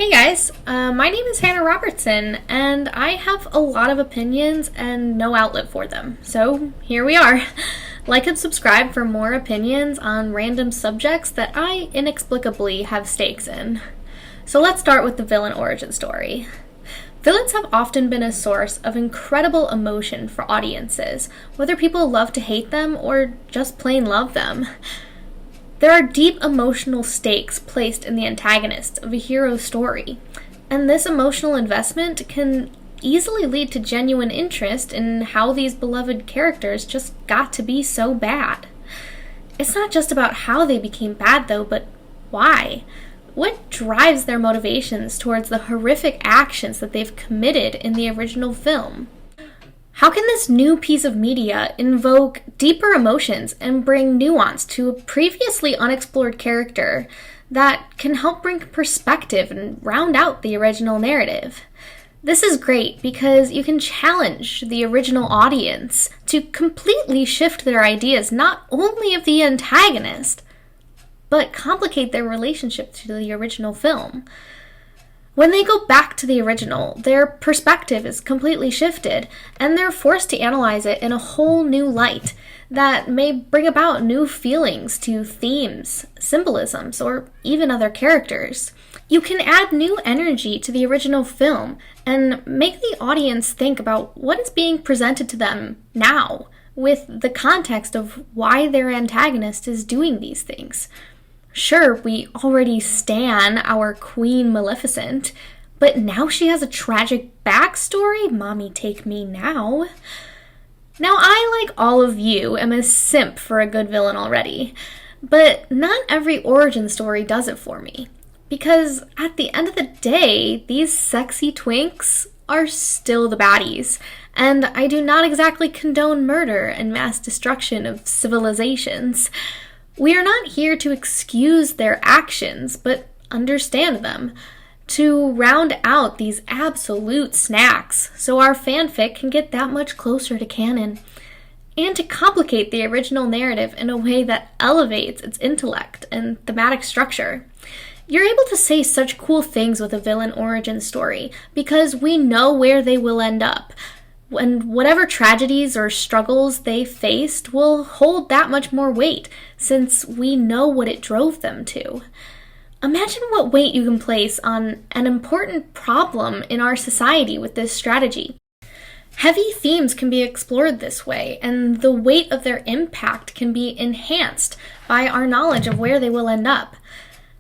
Hey guys, my name is Hannah Robertson, and I have a lot of opinions and no outlet for them. So here we are. Like and subscribe for more opinions on random subjects that I inexplicably have stakes in. So let's start with the villain origin story. Villains have often been a source of incredible emotion for audiences, whether people love to hate them or just plain love them. There are deep emotional stakes placed in the antagonists of a hero's story, and this emotional investment can easily lead to genuine interest in how these beloved characters just got to be so bad. It's not just about how they became bad, though, but why? What drives their motivations towards the horrific actions that they've committed in the original film? How can this new piece of media invoke deeper emotions and bring nuance to a previously unexplored character that can help bring perspective and round out the original narrative? This is great because you can challenge the original audience to completely shift their ideas not only of the antagonist, but complicate their relationship to the original film. When they go back to the original, their perspective is completely shifted, and they're forced to analyze it in a whole new light that may bring about new feelings to themes, symbolisms, or even other characters. You can add new energy to the original film and make the audience think about what is being presented to them now, with the context of why their antagonist is doing these things. Sure, we already stan our Queen Maleficent, but now she has a tragic backstory? Mommy, take me now. Now, I, like all of you, am a simp for a good villain already, but not every origin story does it for me. Because at the end of the day, these sexy twinks are still the baddies, and I do not exactly condone murder and mass destruction of civilizations. We are not here to excuse their actions, but understand them, to round out these absolute snacks so our fanfic can get that much closer to canon, and to complicate the original narrative in a way that elevates its intellect and thematic structure. You're able to say such cool things with a villain origin story because we know where they will end up. And whatever tragedies or struggles they faced will hold that much more weight, since we know what it drove them to. Imagine what weight you can place on an important problem in our society with this strategy. Heavy themes can be explored this way, and the weight of their impact can be enhanced by our knowledge of where they will end up.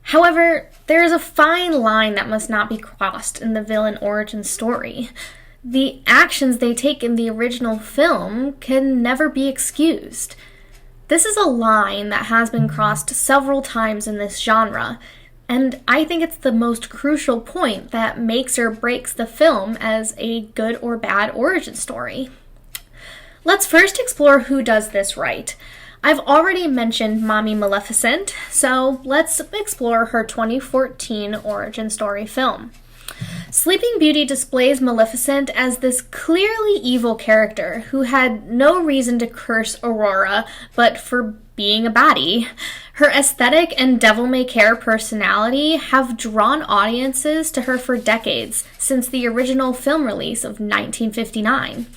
However, there is a fine line that must not be crossed in the villain origin story. The actions they take in the original film can never be excused. This is a line that has been crossed several times in this genre, and I think it's the most crucial point that makes or breaks the film as a good or bad origin story. Let's first explore who does this right. I've already mentioned Mommy Maleficent, so let's explore her 2014 origin story film. Sleeping Beauty displays Maleficent as this clearly evil character who had no reason to curse Aurora but for being a baddie. Her aesthetic and devil-may-care personality have drawn audiences to her for decades, since the original film release of 1959.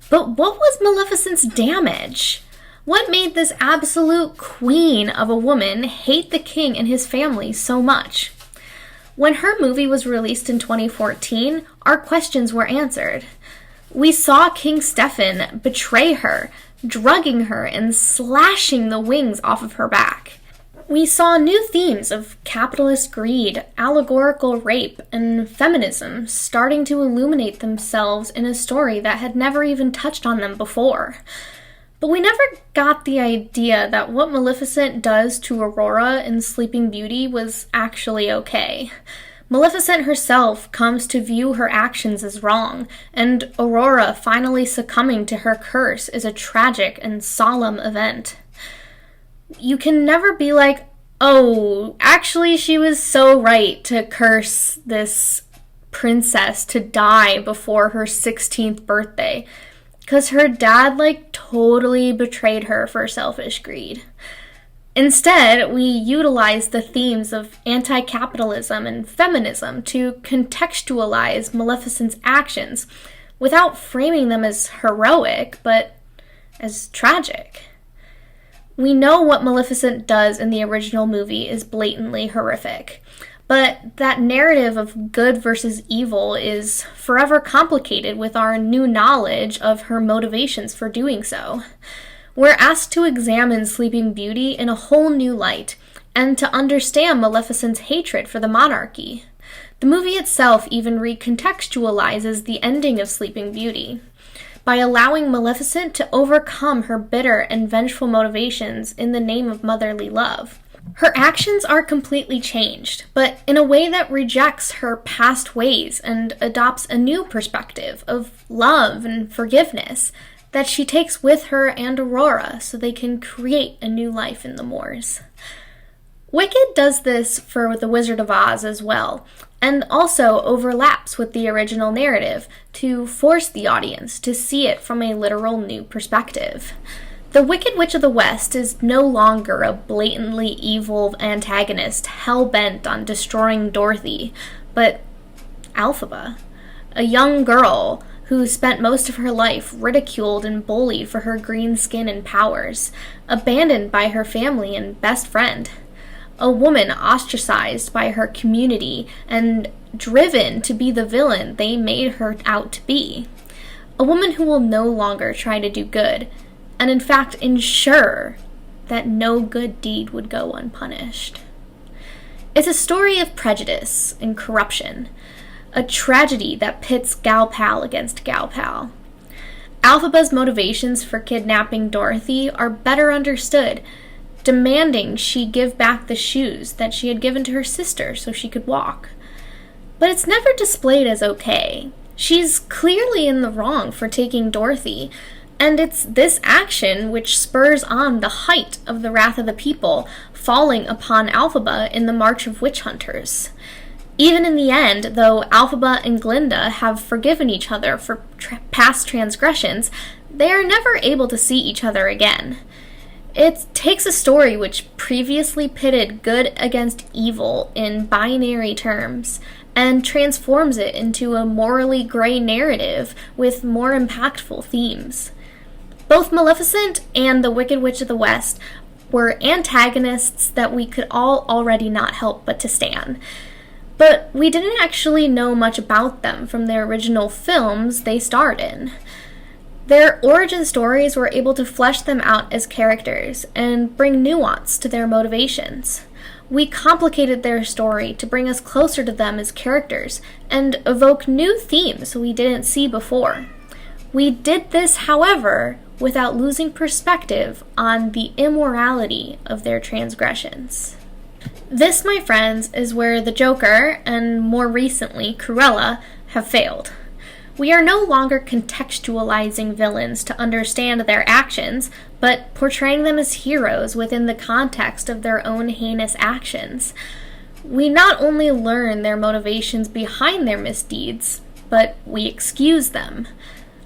But what was Maleficent's damage? What made this absolute queen of a woman hate the king and his family so much? When her movie was released in 2014, our questions were answered. We saw King Stefan betray her, drugging her and slashing the wings off of her back. We saw new themes of capitalist greed, allegorical rape, and feminism starting to illuminate themselves in a story that had never even touched on them before. But we never got the idea that what Maleficent does to Aurora in Sleeping Beauty was actually okay. Maleficent herself comes to view her actions as wrong, and Aurora finally succumbing to her curse is a tragic and solemn event. You can never be like, oh, actually she was so right to curse this princess to die before her 16th birthday. Because her dad, totally betrayed her for selfish greed. Instead, we utilize the themes of anti-capitalism and feminism to contextualize Maleficent's actions without framing them as heroic, but as tragic. We know what Maleficent does in the original movie is blatantly horrific, but that narrative of good versus evil is forever complicated with our new knowledge of her motivations for doing so. We're asked to examine Sleeping Beauty in a whole new light, and to understand Maleficent's hatred for the monarchy. The movie itself even recontextualizes the ending of Sleeping Beauty by allowing Maleficent to overcome her bitter and vengeful motivations in the name of motherly love. Her actions are completely changed, but in a way that rejects her past ways and adopts a new perspective of love and forgiveness that she takes with her and Aurora so they can create a new life in the moors. Wicked does this for The Wizard of Oz as well, and also overlaps with the original narrative to force the audience to see it from a literal new perspective. The Wicked Witch of the West is no longer a blatantly evil antagonist hell-bent on destroying Dorothy, but Elphaba, a young girl who spent most of her life ridiculed and bullied for her green skin and powers, abandoned by her family and best friend. A woman ostracized by her community and driven to be the villain they made her out to be. A woman who will no longer try to do good, and in fact ensure that no good deed would go unpunished. It's a story of prejudice and corruption, a tragedy that pits Gal Pal against Gal Pal. Elphaba's motivations for kidnapping Dorothy are better understood, demanding she give back the shoes that she had given to her sister so she could walk. But it's never displayed as okay. She's clearly in the wrong for taking Dorothy, and it's this action which spurs on the height of the wrath of the people falling upon Elphaba in the March of Witch Hunters. Even in the end, though Elphaba and Glinda have forgiven each other for past transgressions, they are never able to see each other again. It takes a story which previously pitted good against evil in binary terms and transforms it into a morally gray narrative with more impactful themes. Both Maleficent and the Wicked Witch of the West were antagonists that we could all already not help but to stan. But we didn't actually know much about them from their original films they starred in. Their origin stories were able to flesh them out as characters and bring nuance to their motivations. We complicated their story to bring us closer to them as characters and evoke new themes we didn't see before. We did this, however, without losing perspective on the immorality of their transgressions. This, my friends, is where the Joker, and more recently Cruella, have failed. We are no longer contextualizing villains to understand their actions, but portraying them as heroes within the context of their own heinous actions. We not only learn their motivations behind their misdeeds, but we excuse them.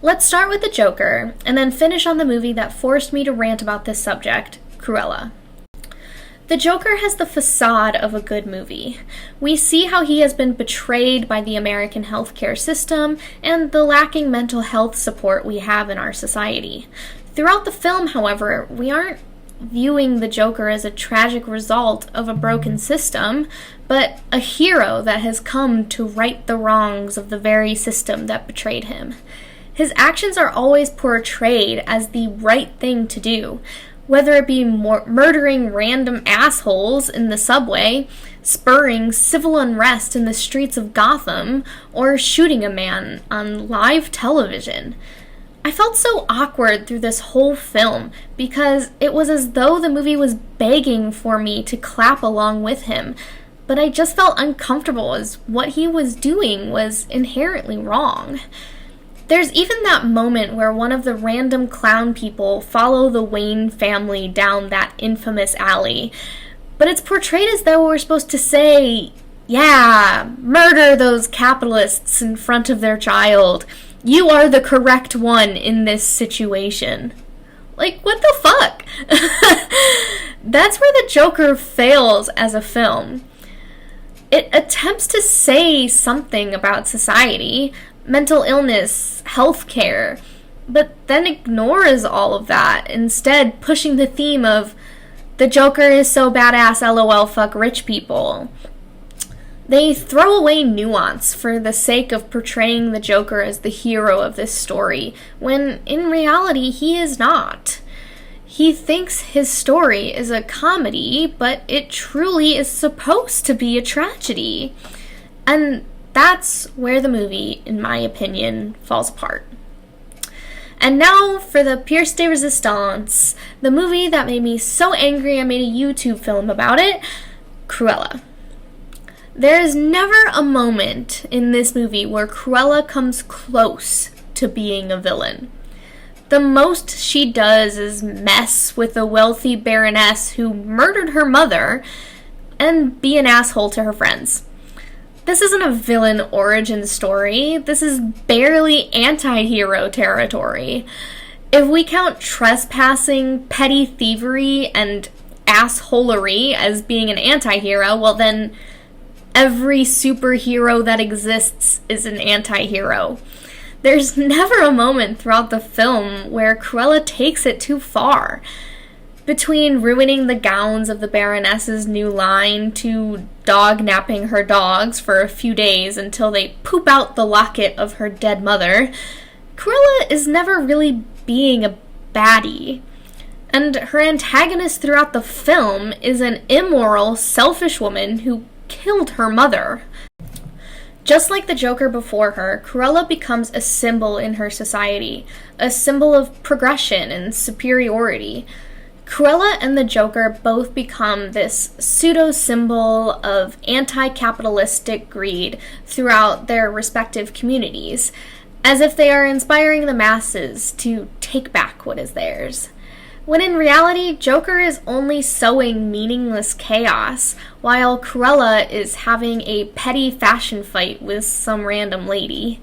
Let's start with the Joker, and then finish on the movie that forced me to rant about this subject, Cruella. The Joker has the facade of a good movie. We see how he has been betrayed by the American healthcare system and the lacking mental health support we have in our society. Throughout the film, however, we aren't viewing the Joker as a tragic result of a broken system, but a hero that has come to right the wrongs of the very system that betrayed him. His actions are always portrayed as the right thing to do, whether it be murdering random assholes in the subway, spurring civil unrest in the streets of Gotham, or shooting a man on live television. I felt so awkward through this whole film because it was as though the movie was begging for me to clap along with him, but I just felt uncomfortable as what he was doing was inherently wrong. There's even that moment where one of the random clown people follow the Wayne family down that infamous alley, but it's portrayed as though we're supposed to say, yeah, murder those capitalists in front of their child. You are the correct one in this situation. Like, what the fuck? That's where the Joker fails as a film. It attempts to say something about society, mental illness, healthcare, but then ignores all of that, instead pushing the theme of the Joker is so badass, lol, fuck rich people. They throw away nuance for the sake of portraying the Joker as the hero of this story, when in reality he is not. He thinks his story is a comedy, but it truly is supposed to be a tragedy. And that's where the movie, in my opinion, falls apart. And now for the pièce de résistance, the movie that made me so angry I made a YouTube film about it, Cruella. There is never a moment in this movie where Cruella comes close to being a villain. The most she does is mess with a wealthy baroness who murdered her mother and be an asshole to her friends. This isn't a villain origin story. This is barely anti-hero territory. If we count trespassing, petty thievery, and assholery as being an anti-hero, well then every superhero that exists is an anti-hero. There's never a moment throughout the film where Cruella takes it too far. Between ruining the gowns of the Baroness's new line to dog-napping her dogs for a few days until they poop out the locket of her dead mother, Cruella is never really being a baddie. And her antagonist throughout the film is an immoral, selfish woman who killed her mother. Just like the Joker before her, Cruella becomes a symbol in her society, a symbol of progression and superiority. Cruella and the Joker both become this pseudo-symbol of anti-capitalistic greed throughout their respective communities, as if they are inspiring the masses to take back what is theirs. When in reality, Joker is only sowing meaningless chaos, while Cruella is having a petty fashion fight with some random lady.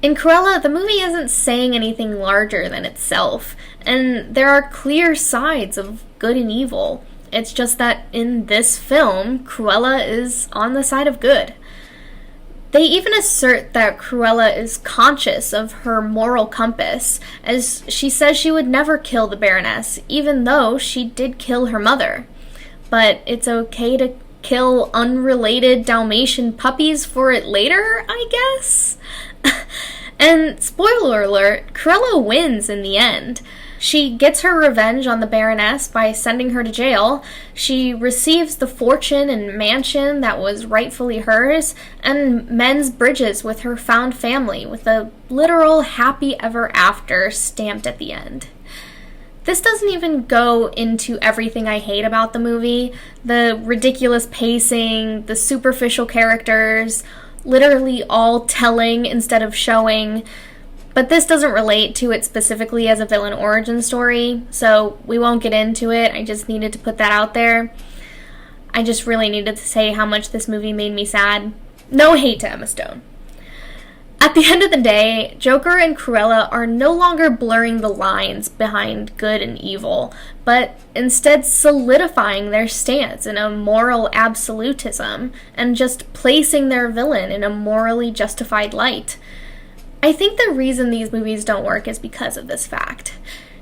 In Cruella, the movie isn't saying anything larger than itself, and there are clear sides of good and evil. It's just that in this film, Cruella is on the side of good. They even assert that Cruella is conscious of her moral compass, as she says she would never kill the Baroness, even though she did kill her mother. But it's okay to kill unrelated Dalmatian puppies for it later, I guess? And spoiler alert, Cruella wins in the end. She gets her revenge on the Baroness by sending her to jail. She receives the fortune and mansion that was rightfully hers, and mends bridges with her found family with a literal happy ever after stamped at the end. This doesn't even go into everything I hate about the movie. The ridiculous pacing, the superficial characters, literally all telling instead of showing. But this doesn't relate to it specifically as a villain origin story, so we won't get into it. I just needed to put that out there. I just really needed to say how much this movie made me sad. No hate to Emma Stone. At the end of the day, Joker and Cruella are no longer blurring the lines behind good and evil, but instead solidifying their stance in a moral absolutism and just placing their villain in a morally justified light. I think the reason these movies don't work is because of this fact.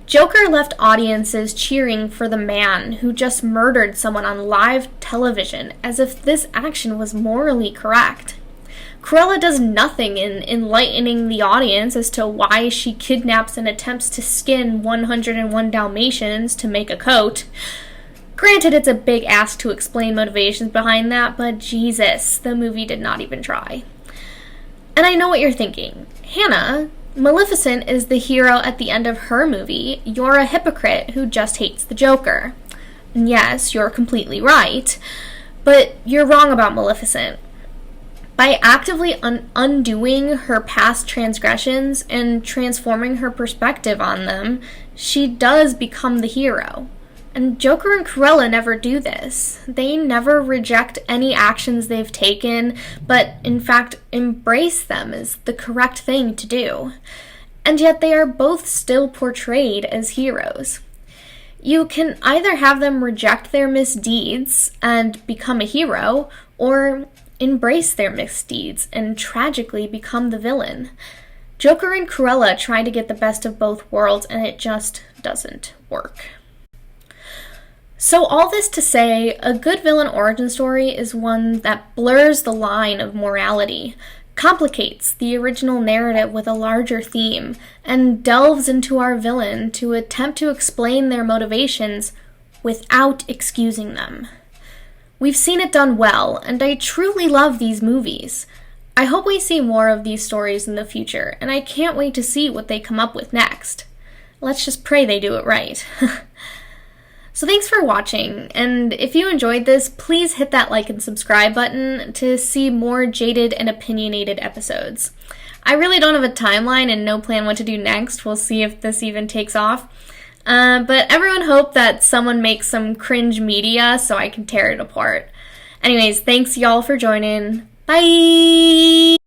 Joker left audiences cheering for the man who just murdered someone on live television as if this action was morally correct. Cruella does nothing in enlightening the audience as to why she kidnaps and attempts to skin 101 Dalmatians to make a coat. Granted, it's a big ask to explain motivations behind that, but Jesus, the movie did not even try. And I know what you're thinking. Hannah, Maleficent is the hero at the end of her movie. You're a hypocrite who just hates the Joker. And yes, you're completely right. But you're wrong about Maleficent. By actively undoing her past transgressions and transforming her perspective on them, she does become the hero. And Joker and Cruella never do this. They never reject any actions they've taken, but in fact embrace them as the correct thing to do. And yet they are both still portrayed as heroes. You can either have them reject their misdeeds and become a hero, or embrace their misdeeds and tragically become the villain. Joker and Cruella try to get the best of both worlds, and it just doesn't work. So all this to say, a good villain origin story is one that blurs the line of morality, complicates the original narrative with a larger theme, and delves into our villain to attempt to explain their motivations without excusing them. We've seen it done well, and I truly love these movies. I hope we see more of these stories in the future, and I can't wait to see what they come up with next. Let's just pray they do it right. So thanks for watching, and if you enjoyed this, please hit that like and subscribe button to see more Jaded and Opinionated episodes. I really don't have a timeline and no plan what to do next. We'll see if this even takes off. But everyone hope that someone makes some cringe media so I can tear it apart. Anyways, thanks y'all for joining. Bye!